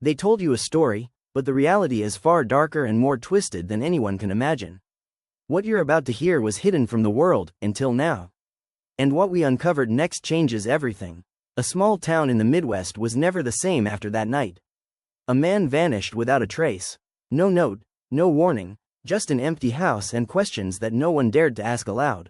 They told you a story, but the reality is far darker and more twisted than anyone can imagine. What you're about to hear was hidden from the world, until now. And what we uncovered next changes everything. A small town in the Midwest was never the same after that night. A man vanished without a trace. No note, no warning, just an empty house and questions that no one dared to ask aloud.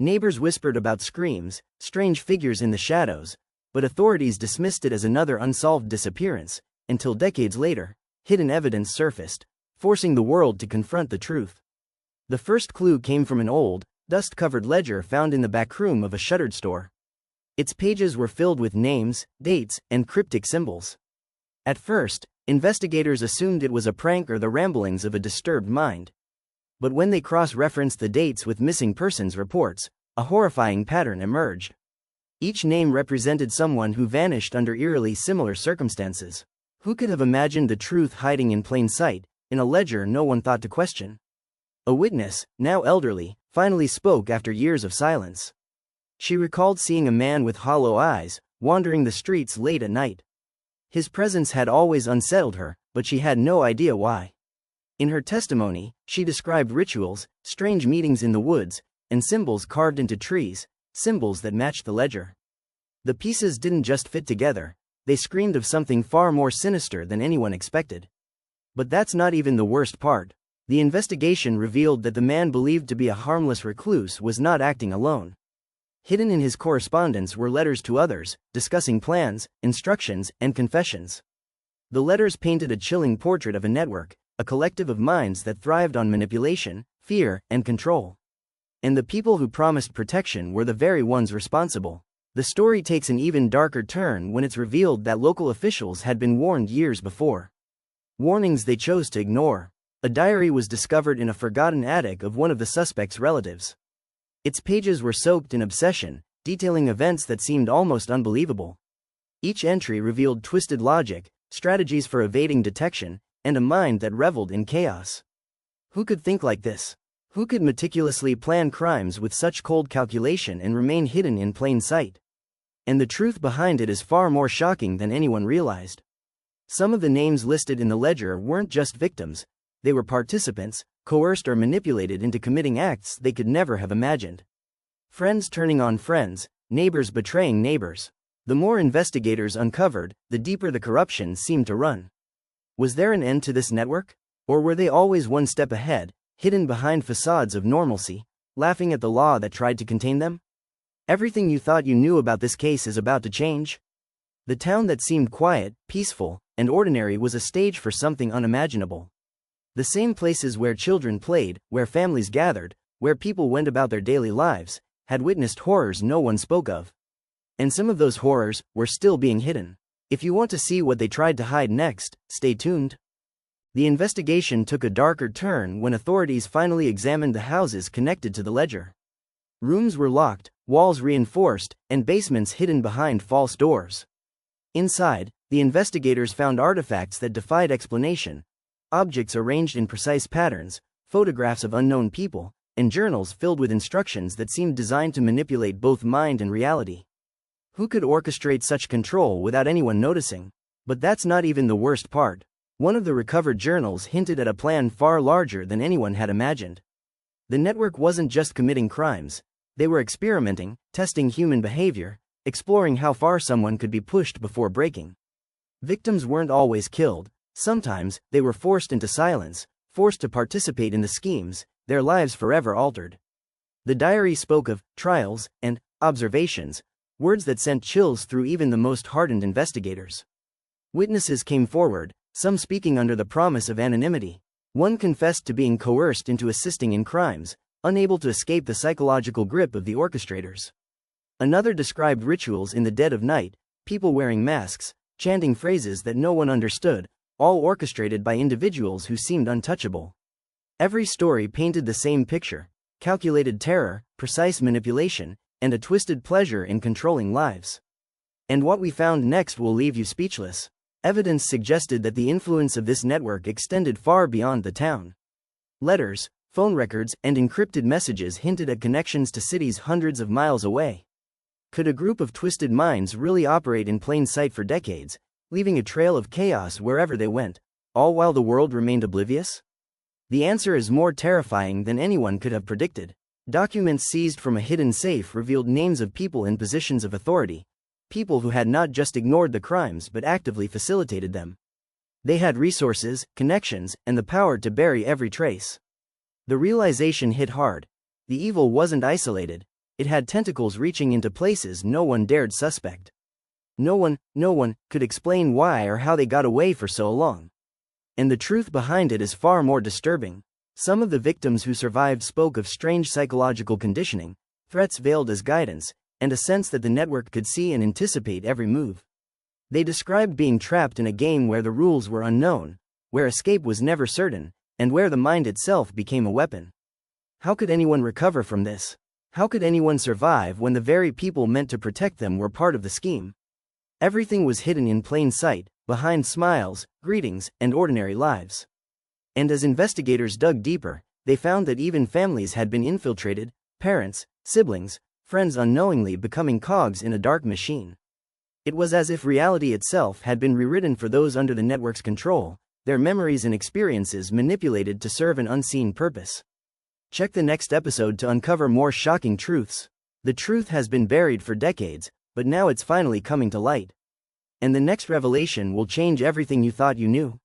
Neighbors whispered about screams, strange figures in the shadows, but authorities dismissed it as another unsolved disappearance, until decades later, hidden evidence surfaced, forcing the world to confront the truth. The first clue came from an old, dust-covered ledger found in the back room of a shuttered store. Its pages were filled with names, dates, and cryptic symbols. At first, investigators assumed it was a prank or the ramblings of a disturbed mind. But when they cross-referenced the dates with missing persons reports, a horrifying pattern emerged. Each name represented someone who vanished under eerily similar circumstances. Who could have imagined the truth hiding in plain sight, in a ledger no one thought to question? A witness, now elderly, finally spoke after years of silence. She recalled seeing a man with hollow eyes, wandering the streets late at night. His presence had always unsettled her, but she had no idea why. In her testimony, she described rituals, strange meetings in the woods, and symbols carved into trees, symbols that matched the ledger. The pieces didn't just fit together, they screamed of something far more sinister than anyone expected. But that's not even the worst part. The investigation revealed that the man believed to be a harmless recluse was not acting alone. Hidden in his correspondence were letters to others, discussing plans, instructions, and confessions. The letters painted a chilling portrait of a network, a collective of minds that thrived on manipulation, fear, and control. And the people who promised protection were the very ones responsible. The story takes an even darker turn when it's revealed that local officials had been warned years before. Warnings they chose to ignore. A diary was discovered in a forgotten attic of one of the suspect's relatives. Its pages were soaked in obsession, detailing events that seemed almost unbelievable. Each entry revealed twisted logic, strategies for evading detection, and a mind that reveled in chaos. Who could think like this? Who could meticulously plan crimes with such cold calculation and remain hidden in plain sight? And the truth behind it is far more shocking than anyone realized. Some of the names listed in the ledger weren't just victims, they were participants, coerced or manipulated into committing acts they could never have imagined. Friends turning on friends, neighbors betraying neighbors. The more investigators uncovered, the deeper the corruption seemed to run. Was there an end to this network? Or were they always one step ahead, hidden behind facades of normalcy, laughing at the law that tried to contain them? Everything you thought you knew about this case is about to change. The town that seemed quiet, peaceful, and ordinary was a stage for something unimaginable. The same places where children played, where families gathered, where people went about their daily lives, had witnessed horrors no one spoke of. And some of those horrors were still being hidden. If you want to see what they tried to hide next, stay tuned. The investigation took a darker turn when authorities finally examined the houses connected to the ledger. Rooms were locked, walls reinforced, and basements hidden behind false doors. Inside, the investigators found artifacts that defied explanation. Objects arranged in precise patterns, photographs of unknown people, and journals filled with instructions that seemed designed to manipulate both mind and reality. Who could orchestrate such control without anyone noticing? But that's not even the worst part. One of the recovered journals hinted at a plan far larger than anyone had imagined. The network wasn't just committing crimes, they were experimenting, testing human behavior, exploring how far someone could be pushed before breaking. Victims weren't always killed. Sometimes, they were forced into silence, forced to participate in the schemes, their lives forever altered. The diary spoke of trials and observations, words that sent chills through even the most hardened investigators. Witnesses came forward, some speaking under the promise of anonymity. One confessed to being coerced into assisting in crimes, unable to escape the psychological grip of the orchestrators. Another described rituals in the dead of night, people wearing masks, chanting phrases that no one understood, all orchestrated by individuals who seemed untouchable. Every story painted the same picture: calculated terror, precise manipulation, and a twisted pleasure in controlling lives. And what we found next will leave you speechless. Evidence suggested that the influence of this network extended far beyond the town. Letters, phone records, and encrypted messages hinted at connections to cities hundreds of miles away. Could a group of twisted minds really operate in plain sight for decades, leaving a trail of chaos wherever they went, all while the world remained oblivious? The answer is more terrifying than anyone could have predicted. Documents seized from a hidden safe revealed names of people in positions of authority, people who had not just ignored the crimes but actively facilitated them. They had resources, connections, and the power to bury every trace. The realization hit hard. The evil wasn't isolated, it had tentacles reaching into places no one dared suspect. No one could explain why or how they got away for so long. And the truth behind it is far more disturbing. Some of the victims who survived spoke of strange psychological conditioning, threats veiled as guidance, and a sense that the network could see and anticipate every move. They described being trapped in a game where the rules were unknown, where escape was never certain, and where the mind itself became a weapon. How could anyone recover from this? How could anyone survive when the very people meant to protect them were part of the scheme? Everything was hidden in plain sight, behind smiles, greetings, and ordinary lives. And as investigators dug deeper, they found that even families had been infiltrated, parents, siblings, friends unknowingly becoming cogs in a dark machine. It was as if reality itself had been rewritten for those under the network's control, their memories and experiences manipulated to serve an unseen purpose. Check the next episode to uncover more shocking truths. The truth has been buried for decades, but now it's finally coming to light. And the next revelation will change everything you thought you knew.